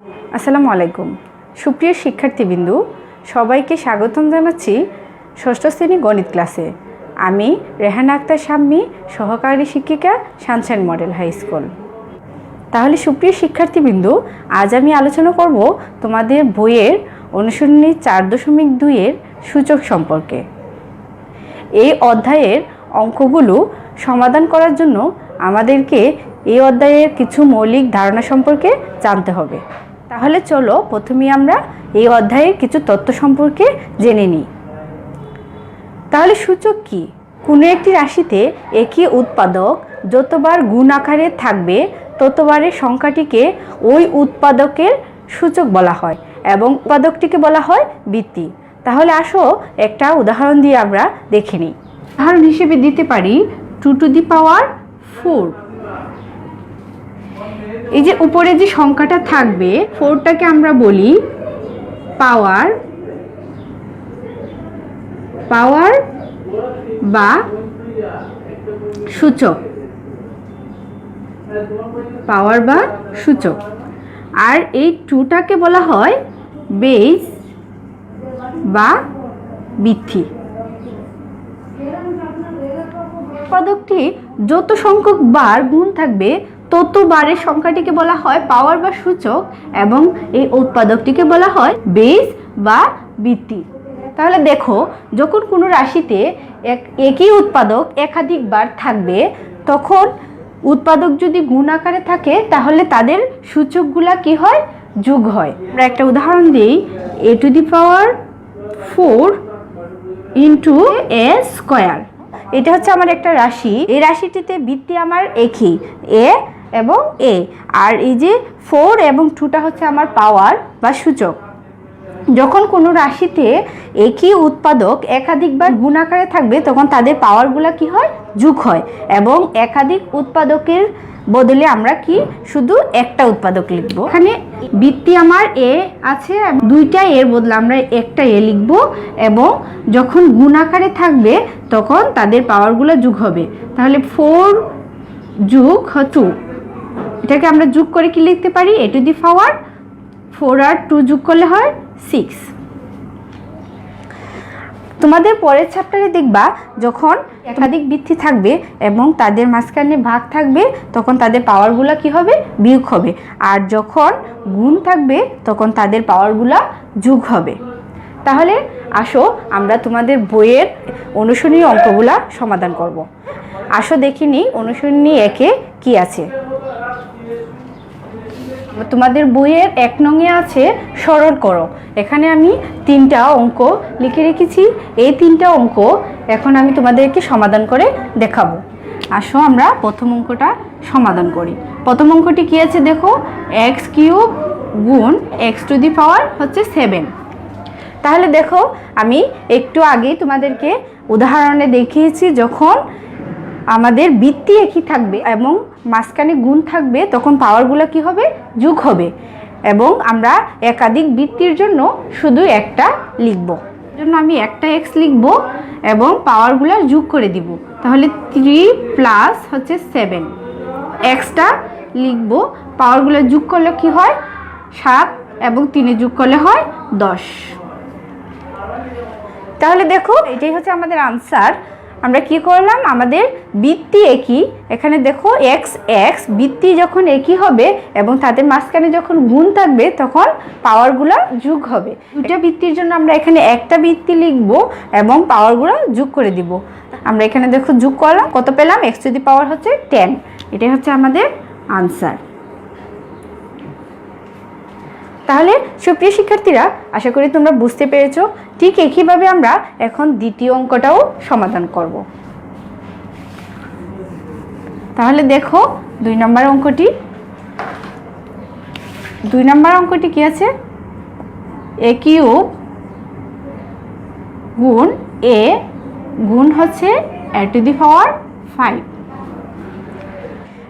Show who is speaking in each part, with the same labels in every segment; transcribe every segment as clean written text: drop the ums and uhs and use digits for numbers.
Speaker 1: আসসালামু আলাইকুম। সুপ্রিয় শিক্ষার্থীবৃন্দু, সবাইকে স্বাগতম জানাচ্ছি ষষ্ঠ শ্রেণী গণিত ক্লাসে। আমি রেহানা আক্তার শাম্মী, সহকারী শিক্ষিকা, সানশাইন মডেল হাই স্কুল। তাহলে সুপ্রিয় শিক্ষার্থীবৃন্দু, আজ আমি আলোচনা করব তোমাদের বইয়ের অনুশীলনী 4.2-এর সূচক সম্পর্কে। এই অধ্যায়ের অঙ্কগুলো সমাধান করার জন্য আমাদেরকে এই অধ্যায়ের কিছু মৌলিক ধারণা সম্পর্কে জানতে হবে। তাহলে চলো প্রথমে আমরা এই অধ্যায়ের কিছু তথ্য সম্পর্কে জেনে নিই। তাহলে সূচক কি? কোনো একটি রাশিতে একই উৎপাদক যতবার গুণ আকারে থাকবে ততবারের সংখ্যাটিকে ওই উৎপাদকের সূচক বলা হয় এবং উৎপাদকটিকে বলা হয় বৃত্তি। তাহলে আসো একটা উদাহরণ দিয়ে আমরা দেখে নিই। উদাহরণ হিসেবে দিতে পারি 2^4। এই যে উপরে যে সংখ্যাটা থাকবে 4টাকে আমরা বলি পাওয়ার বা সূচক, পাওয়ার বা সূচক। আর এই 2টাকে বলা হয় বেস বা বৃদ্ধি। উৎপাদকটি যত সংখ্যক বার গুণ থাকবে তত বারের সংখ্যাটিকে বলা হয় পাওয়ার বা সূচক এবং এই উৎপাদকটিকে বলা হয় বেস বা বৃত্তি। তাহলে দেখো, যখন কোনো রাশিতে একই উৎপাদক একাধিক বার থাকবে তখন উৎপাদক যদি গুণ আকারে থাকে তাহলে তাদের সূচকগুলা কি হয়? যোগ হয়। আমরা একটা উদাহরণ দিই, a⁴ ইন্টু a স্কোয়ার। এটা হচ্ছে আমার একটা রাশি। এই রাশিটিতে বৃত্তি আমার একই, এ এবং এ, আর এই যে 4 এবং 2টা হচ্ছে আমার পাওয়ার বা সূচক। যখন কোনো রাশিতে একই উৎপাদক একাধিকবার গুণ আকারে থাকবে তখন তাদের পাওয়ারগুলো কি হয়? যোগ হয় এবং একাধিক উৎপাদকের বদলে আমরা কি শুধু একটা উৎপাদক লিখব। এখানে বৃত্তি আমার এ আছে, 2টা এর বদলে আমরা একটা এ লিখব এবং যখন গুণ আকারে থাকবে তখন তাদের পাওয়ারগুলো যোগ হবে। তাহলে 4 যোগ 2, এটাকে আমরা যোগ করে কি লিখতে পারি? a⁴ আর 2 যোগ করলে হয় 6। তোমাদের পরের চ্যাপ্টারে দেখবা যখন একাধিক বৃত্তি থাকবে এবং তাদের মাঝখানে ভাগ থাকবে তখন তাদের পাওয়ারগুলো কি হবে? বিয়োগ হবে। আর যখন গুণ থাকবে তখন তাদের পাওয়ারগুলো যোগ হবে। তাহলে আসো আমরা তোমাদের বইয়ের অনুশীলনী অঙ্কগুলা সমাধান করব। আসো দেখিনি অনুশীলনী 1-এ কি আছে। তোমাদের বইয়ের 1 নংয়ে আছে সরল করো। এখানে আমি 3টা অঙ্ক লিখে রেখেছি। এই 3টা অঙ্ক এখন আমি তোমাদেরকে সমাধান করে দেখাবো। আসো আমরা প্রথম অঙ্কটা সমাধান করি। প্রথম অঙ্কটি কি আছে দেখো, x³ গুণ x⁴ 7। তাহলে দেখো, আমি একটু আগেই তোমাদেরকে উদাহরণে দেখিয়েছি যখন আমাদের বৃত্তি একই থাকবে এবং মাঝখানে গুণ থাকবে তখন পাওয়ারগুলো কি হবে? যোগ হবে এবং আমরা একাধিক বৃত্তির জন্য শুধু একটা লিখব। এর জন্য আমি একটা x লিখব এবং পাওয়ারগুলো যোগ করে দিব। তাহলে 3 প্লাস 7, xটা লিখব, পাওয়ারগুলো যোগ করলে কি হয়? 7 এবং 3 যোগ করলে হয় 10। তাহলে দেখো, এটাই হচ্ছে আমাদের আনসার। আমরা কি করলাম? আমাদের বৃত্তি একই, এখানে দেখো x বৃত্তি যখন একই হবে এবং তাদের মাঝখানে যখন গুণ থাকবে তখন পাওয়ারগুলো যোগ হবে। দুইটা বৃত্তির জন্য আমরা এখানে একটা বৃত্তি লিখব এবং পাওয়ারগুলো যোগ করে দিব। আমরা এখানে দেখো যোগ করলাম, কত পেলাম? x⁻10। এটাই হচ্ছে আমাদের আনসার। তাহলে সুপ্রিয় শিক্ষার্থীরা, আশা করি তোমরা বুঝতে পেরেছো। ঠিক একইভাবে আমরা এখন দ্বিতীয় অঙ্কটাও সমাধান করব। তাহলে দেখো 2 নম্বর অঙ্কটি। 2 নম্বর অঙ্কটি কি আছে? a³ গুণ a গুণ হচ্ছে a⁵।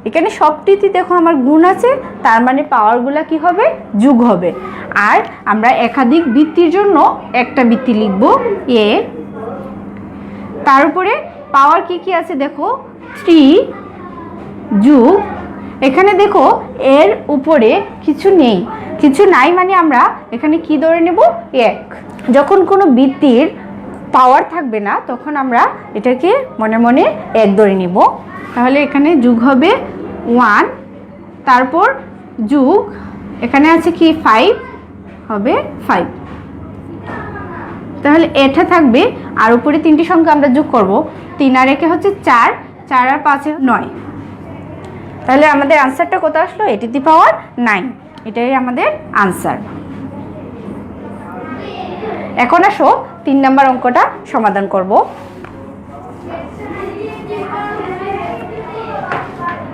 Speaker 1: এখানে সবটিতে দেখো আমার গুণ আছে, তার মানে পাওয়ারগুলো কি হবে? যোগ হবে। আর আমরা একাধিক বৃত্তির জন্য একটা বৃত্তি লিখব a। তার উপরে পাওয়ার কি কি আছে দেখো, 3 যোগ এখানে দেখো এর উপরে কিছু নেই, কিছু নাই মানে আমরা এখানে কি ধরে নেব, 1। যখন কোনো বৃত্তির পাওয়ার থাকবে না তখন আমরা এটাকে মনে মনে 1 ধরে নিব। তাহলে এখানে যোগ হবে 1, তারপর যোগ এখানে আছে কি 5 হবে 5। তাহলে এটা থাকবে আর উপরে 3টি সংখ্যা আমরা যোগ করব, 3 আর 1 হচ্ছে 4, 4 আর 5 9। তাহলে আমাদের আনসারটা কত আসলো, 8⁹9। এটাই আমাদের আনসার। এখন আসো 3 নম্বর অঙ্কটা সমাধান করব।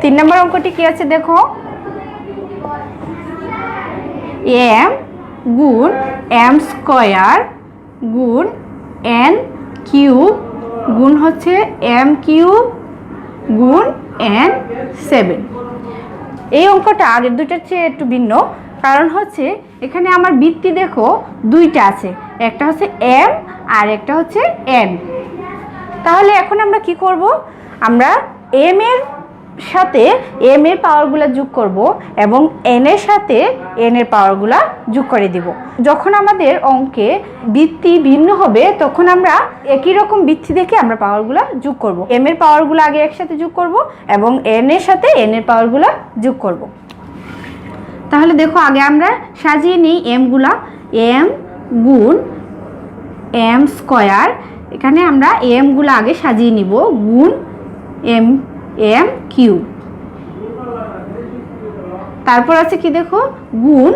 Speaker 1: 3 নম্বর অঙ্কটি কি আছে দেখো, m গুণ m স্কয়ার গুণ n কিউব গুণ হচ্ছে m কিউব গুণ n 7। এই অঙ্কটা আগের দুইটার চেয়ে একটু ভিন্ন, কারণ হচ্ছে এখানে আমার বৃত্তি দেখো দুইটা আছে, একটা হচ্ছে m আর একটা হচ্ছে n। তাহলে এখন আমরা কি করব, আমরা m এর সাথে m এর পাওয়ারগুলো যোগ করব এবং n এর সাথে n এর পাওয়ারগুলো যোগ করে দিব। যখন আমাদের অঙ্কে বৃত্তি ভিন্ন হবে তখন আমরা একই রকম বৃত্তি দেখে আমরা পাওয়ারগুলো যোগ করব। m এর পাওয়ারগুলো আগে একসাথে যোগ করব এবং n এর সাথে n এর পাওয়ারগুলো যোগ করব। তাহলে দেখো আগে আমরা সাজিয়ে নিই m গুলা, m গুণ m স্কয়ার, এখানে আমরা m গুলো আগে সাজিয়ে নিব, গুণ m কিউব, তারপর আছে কি দেখো গুণ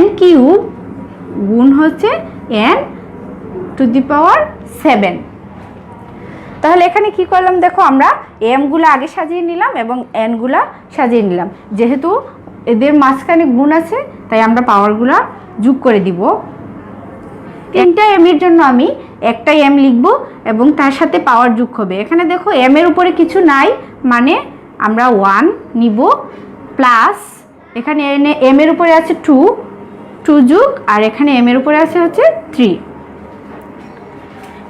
Speaker 1: n কিউব গুণ হচ্ছে n⁷। তাহলে এখানে কি করলাম দেখো, আমরা m গুলো আগে সাজিয়ে নিলাম এবং n গুলা সাজিয়ে নিলাম। যেহেতু এদের মাঝখানে গুণ আছে তাই আমরা পাওয়ারগুলা যোগ করে দিব। 3টা m এর জন্য আমি একটা m লিখব এবং তার সাথে পাওয়ার যোগ হবে। এখানে দেখো m এর উপরে কিছু নাই মানে আমরা 1 নিব, প্লাস এখানে m এর উপরে আছে 2 যোগ আর এখানে m এর উপরে আছে হচ্ছে 3।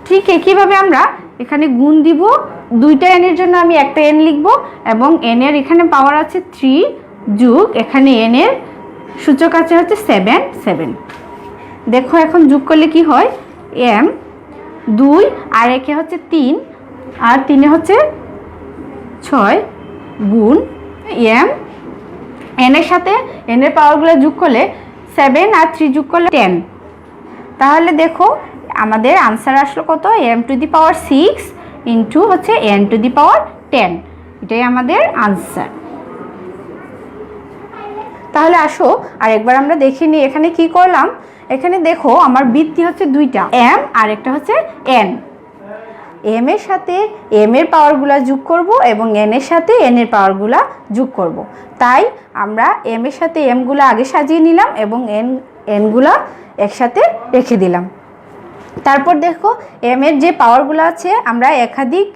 Speaker 1: ঠিক একইভাবে আমরা এখানে গুণ দিব, 2টা n এর জন্য আমি একটা n লিখব এবং n এর এখানে পাওয়ার আছে 3 যোগ এখানে n এর সূচক আছে হচ্ছে 7। দেখো এখন যোগ করলে কি হয়, m 2 আর 1 হচ্ছে 3 আর 3 হচ্ছে 6 গুণ n এর সাথে n এর পাওয়ারগুলো যোগ করলে 7 আর 3 যোগ করলে 10। তাহলে দেখো আমাদের আনসার আসলো কত, m⁶ ইন্টু হচ্ছে n⁻10। এটাই আমাদের আনসার। তাহলে আসো আরেকবার আমরা দেখে নিই এখানে কি করলাম। এখানে দেখো আমার বৃত্তি হচ্ছে দুইটা, m আর একটা হচ্ছে n। m এর সাথে m এর পাওয়ারগুলো যোগ করব এবং n এর সাথে n এর পাওয়ারগুলো যোগ করব। তাই আমরা m এর সাথে m গুলো আগে সাজিয়ে নিলাম এবং n গুলো একসাথে রেখে দিলাম। তারপর দেখো m এর যে পাওয়ারগুলো আছে আমরা একাধিক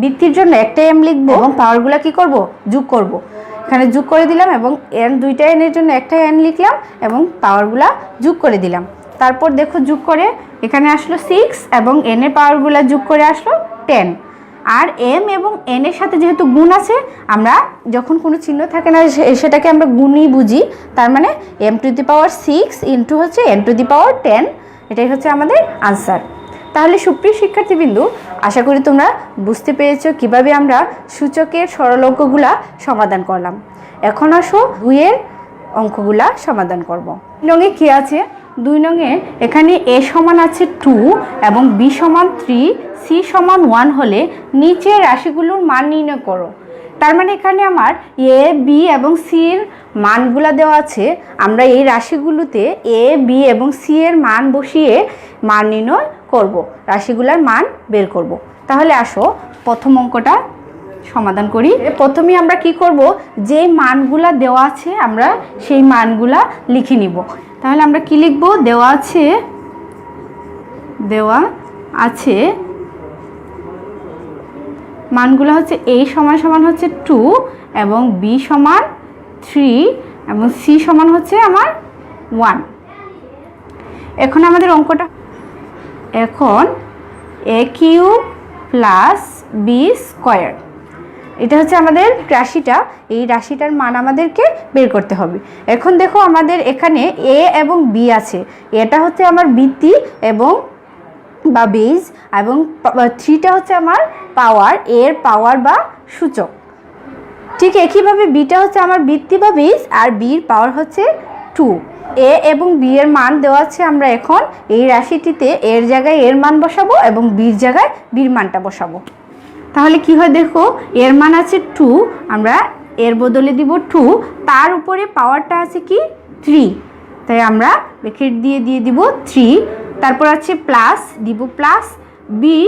Speaker 1: বৃত্তির জন্য একটা m লিখব এবং পাওয়ারগুলো কি করব, যোগ করব। এখানে যোগ করে দিলাম এবং দুইটা n এর জন্য একটা n লিখলাম এবং পাওয়ারগুলো যোগ করে দিলাম। তারপর দেখো যোগ করে এখানে আসলো 6 এবং n এর পাওয়ারগুলো যোগ করে আসলো 10। আর m এবং n এর সাথে যেহেতু গুণ আছে, আমরা যখন কোনো চিহ্ন থাকে না সেটাকে আমরা গুণই বুঝি, তার মানে m⁶ ইন্টু হচ্ছে n⁻10। এটাই হচ্ছে আমাদের আনসার। তাহলে সুপ্রিয় শিক্ষার্থীবৃন্দু, আশা করি তোমরা বুঝতে পেরেছো কিভাবে আমরা সূচকের সরল অঙ্কগুলা সমাধান করলাম। এখন আসো 2 এর অঙ্কগুলা সমাধান করব। 2 নঙে কি আছে, 2 নঙে এখানে a সমান আছে 2 এবং b সমান 3, c সমান 1 হলে নিচের রাশিগুলোর মান নির্ণয় করো। তার মানে এখানে আমার a, b এবং c এর মানগুলা দেওয়া আছে। আমরা এই রাশিগুলোতে a, b এবং c এর মান বসিয়ে মান নির্ণয় করব, রাশিগুলোর মান বের করব। তাহলে আসো প্রথম অঙ্কটা সমাধান করি। প্রথমে আমরা কি করব, যে মানগুলা দেওয়া আছে আমরা সেই মানগুলা লিখে নিব। তাহলে আমরা কি লিখব, দেওয়া আছে মানগুলো হচ্ছে a সমান হচ্ছে 2 এবং b সমান 3 এবং c সমান হচ্ছে আমার 1। এখন আমাদের অঙ্কটা, এখন a cube plus b square. এটা হচ্ছে আমাদের রাশিটা, এই রাশিটার মান আমাদেরকে বের করতে হবে। এখন দেখো আমাদের এখানে এ এবং বি আছে, এটা হচ্ছে আমার বৃত্তি এবং বা বেজ, এবং 3টা হচ্ছে আমার পাওয়ার, এর পাওয়ার বা সূচক। ঠিক একইভাবে বিটা হচ্ছে আমার বৃত্তি বা বেজ, আর বির পাওয়ার হচ্ছে 2। এ এবং বি এর মান দেওয়া আছে, আমরা এখন এই রাশিটিতে এর জায়গায় এর মান বসাবো এবং বির জায়গায় বির মানটা বসাবো। তাহলে কি হয় দেখো, এর মান আছে 2, আমরা এর বদলে দিব 2, তার উপরে পাওয়ারটা আছে কি 3, তাই আমরা ব্র্যাকেট দিয়ে দিব 3, তারপর আছে প্লাস দিব প্লাস, বি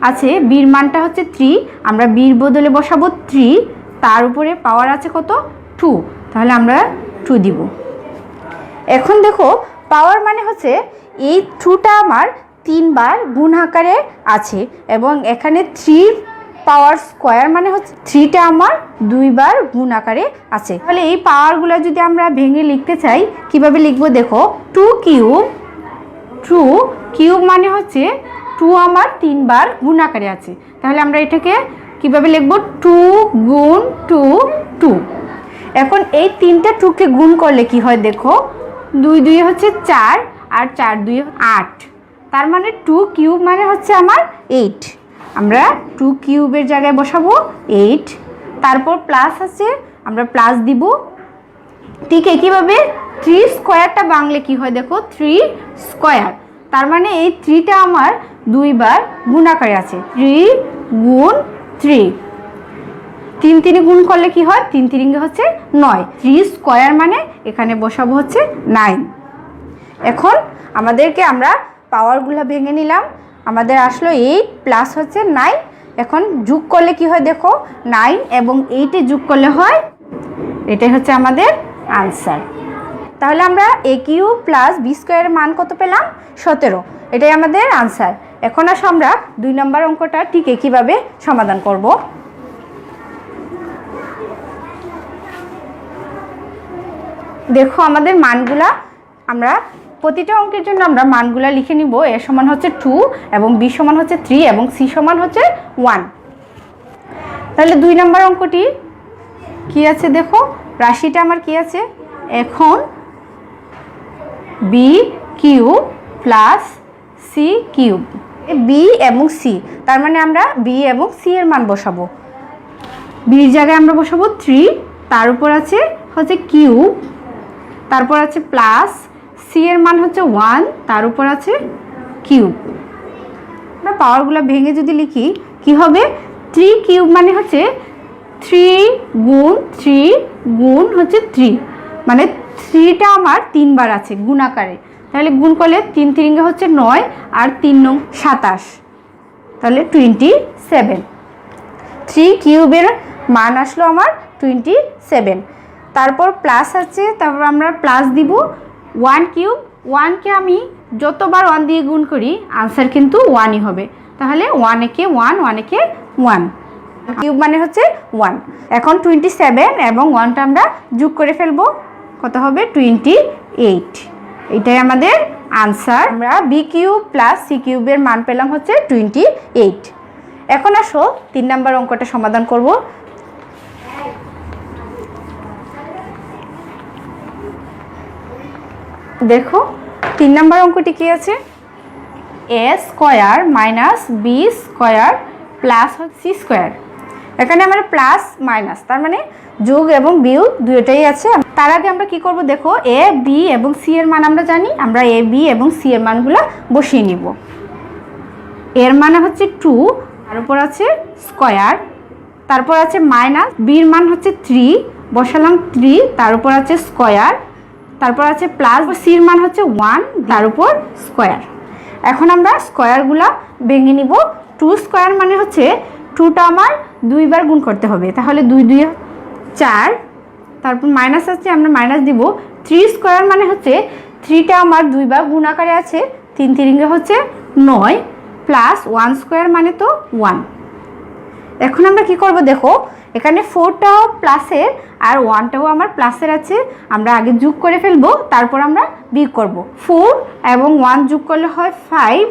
Speaker 1: আছে, বির মানটা হচ্ছে 3, আমরা বির বদলে বসাবো 3, তার উপরে পাওয়ার আছে কত 2, তাহলে আমরা 2 দিব। এখন দেখো পাওয়ার মানে হচ্ছে এই 2টা আমার 3 বার গুণ আকারে আছে, এবং এখানে 3 পাওয়ার স্কোয়ার মানে হচ্ছে 3টা আমার 2 বার গুণ আকারে আছে। তাহলে এই পাওয়ারগুলো যদি আমরা ভেঙে লিখতে চাই, কিভাবে লিখবো দেখো, 2 কিউব মানে হচ্ছে 2 আমার 3 বার গুণ আকারে আছে, তাহলে আমরা এটাকে কিভাবে লিখবো, 2 গুণ 2 2। এখন এই 3টা 2কে গুণ করলে কি হয় দেখো, 2 2 হচ্ছে 4, আর 4 2 8, তার মানে 2 কিউব মানে হচ্ছে আমার 8, আমরা 2 কিউবের জায়গায় বসাবো 8, তারপর প্লাস আছে, আমরা প্লাস দিব। ঠিক একইভাবে 3 স্কোয়ারটা বাংলে কি হয় দেখো, 3 স্কোয়ার, তার মানে এই 3টা আমার 2 বার গুণ আকারে আছে, 3 গুণ 3, 3 3 গুণ করলে কি হয়, 3 3 হচ্ছে 9, 3 স্কোয়ার মানে এখানে বসাবো হচ্ছে 9। এখন আমাদেরকে আমরা পাওয়ারগুলো ভেঙে নিলাম, আমাদের আসলো 8 প্লাস হচ্ছে 9, এখন যোগ করলে কি হয় দেখো, 9 এবং 8-এ যোগ করলে হয়, এটাই হচ্ছে আমাদের আনসার। তাহলে আমরা এ কিউ প্লাস বি স্কোয়ারের মান কত পেলাম, 17, এটাই আমাদের আনসার। এখন আসো আমরা 2 নম্বর অঙ্কটা ঠিক একইভাবে সমাধান করব। দেখো আমাদের মানগুলা, আমরা প্রতিটা অঙ্কের জন্য আমরা মানগুলা লিখে নিব। এ সমান হচ্ছে 2 এবং বি সমান হচ্ছে 3 এবং সি সমান হচ্ছে 1। তাহলে 2 নম্বর অঙ্কটি কি আছে দেখো, রাশিটা আমার কি আছে, এখন B cube plus C cube, B এবং সি, তার মানে আমরা বি এবং সি এর মান বসাবো। বির জায়গায় আমরা বসাবো 3, তার উপর আছে হচ্ছে কিউব, তারপর আছে প্লাস, সি এর মান হচ্ছে 1, তার উপর আছে কিউব। আমরা পাওয়ারগুলো ভেঙে যদি লিখি কি হবে, 3 কিউব মানে হচ্ছে 3 গুণ 3 গুণ হচ্ছে 3, মানে 3টা আমার 3 বার আছে গুণ আকারে, তাহলে গুণ করলে 3 3 হচ্ছে 9, আর 3 9 27, তাহলে 27। 3 কিউবের মান আসলো আমার 27, তারপর প্লাস আছে, তারপর আমরা প্লাস দিব 1 কিউব, 1কে আমি যতবার 1 দিয়ে গুণ করি আনসার কিন্তু 1ই হবে, তাহলে 1 একে 1, 1 একে 1, কিউব মানে হচ্ছে 1। এখন 27 এবং 1টা আমরা যোগ করে ফেলবো, কত হবে 28, এটাই আমাদের আনসার। আমরা বি কিউব প্লাস সি কিউবের মান পেলাম হচ্ছে 28। এখন আসো 3 নম্বর অঙ্কটা সমাধান করব। দেখো 3 নম্বর অঙ্কটি কি আছে, a square minus b square plus c square. এখানে আমার প্লাস মাইনাস, তার মানে যোগ এবং বিয়োগ দুটোই আছে। তার আগে আমরা কি করব দেখো, এ বি এবং সি এর মান আমরা জানি, আমরা এ বি এবং সি এর মানগুলো বসিয়ে নিব। এর মানে হচ্ছে 2, তার উপর আছে স্কোয়ার, তারপর আছে মাইনাস, বির মান হচ্ছে 3, বসালাম 3, তার উপর আছে স্কোয়ার, তারপর আছে প্লাস, সির মান হচ্ছে 1, তার উপর স্কোয়ার। এখন আমরা স্কোয়ারগুলো ভেঙে নিব। 2 স্কোয়ার মানে হচ্ছে 2টা আমার 2 বার গুণ করতে হবে, তাহলে 2 2 4, তারপর মাইনাস আছে, আমরা মাইনাস দিব। 3 স্কোয়ার মানে হচ্ছে 3টা আমার 2 বার গুণ আকারে আছে, 3 3 হচ্ছে 9, প্লাস 1 স্কোয়ার মানে তো 1। এখন আমরা কি করব দেখো, এখানে 4টাও প্লাসের আর 1টাও আমার প্লাসের আছে, আমরা আগে যোগ করে ফেলবো, তারপর আমরা বিয়োগ করব। 4 এবং 1 যোগ করলে হয় 5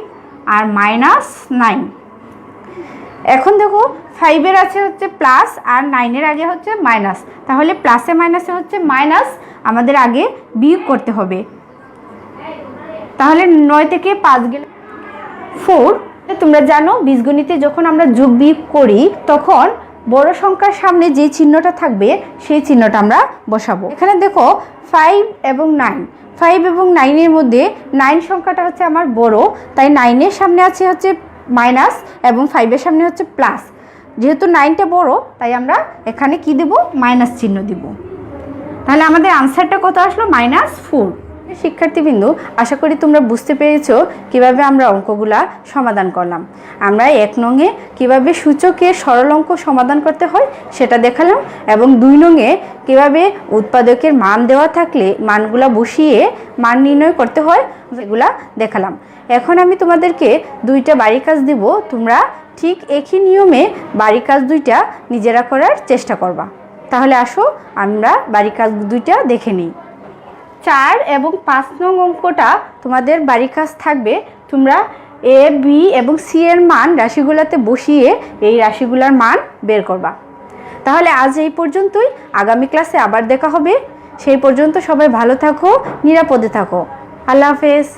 Speaker 1: আর মাইনাস 9। এখন দেখো 5-এর আছে হচ্ছে প্লাস আর 9-এর আগে হচ্ছে মাইনাস, তাহলে প্লাসে মাইনাসে হচ্ছে মাইনাস আমাদের আগে বিয়োগ করতে হবে। তাহলে 9 থেকে 5 গেলে 4। তোমরা জানো বীজগণিতে যখন আমরা যোগ বিয়োগ করি তখন বড় সংখ্যার সামনে যে চিহ্নটা থাকবে সেই চিহ্নটা আমরা বসাবো। এখানে দেখো 5 এবং 9, 5 এবং 9-এর মধ্যে 9 সংখ্যাটা হচ্ছে আমার বড়, তাই 9-এর সামনে আছে হচ্ছে মাইনাস এবং 5-এর সামনে হচ্ছে প্লাস। যেহেতু 9টা বড় তাই আমরা এখানে কি দেব, মাইনাস চিহ্ন দিব। তাহলে আমাদের আনসারটা কত আসলো, -4। শিক্ষার্থীবৃন্দ, আশা করি তোমরা বুঝতে পেরেছো কিভাবে আমরা অঙ্কগুলা সমাধান করলাম। আমরা 1 নংয়ে কিভাবে সূচকের সরল অঙ্ক সমাধান করতে হয় সেটা দেখালাম, এবং 2 নংয়ে কিভাবে উৎপাদকের মান দেওয়া থাকলে মানগুলা বসিয়ে মান নির্ণয় করতে হয় সেগুলা দেখালাম। এখন আমি তোমাদেরকে 2টা বাড়ির কাজ দিব, তোমরা ঠিক একই নিয়মে বাড়ির কাজ 2টা নিজেরা করার চেষ্টা করবা। তাহলে আসো আমরা বাড়ির কাজ 2টা দেখে নিই। 4 এবং 5 নং অঙ্কটা তোমাদের বাড়ির কাজ থাকবে, তোমরা এ, বি এবং সি এর মান রাশিগুলোতে বসিয়ে এই রাশিগুলোর মান বের করবা। তাহলে আজ এই পর্যন্তই, আগামী ক্লাসে আবার দেখা হবে। সেই পর্যন্ত সবাই ভালো থাকো, নিরাপদে থাকো। আল্লাহ হাফেজ।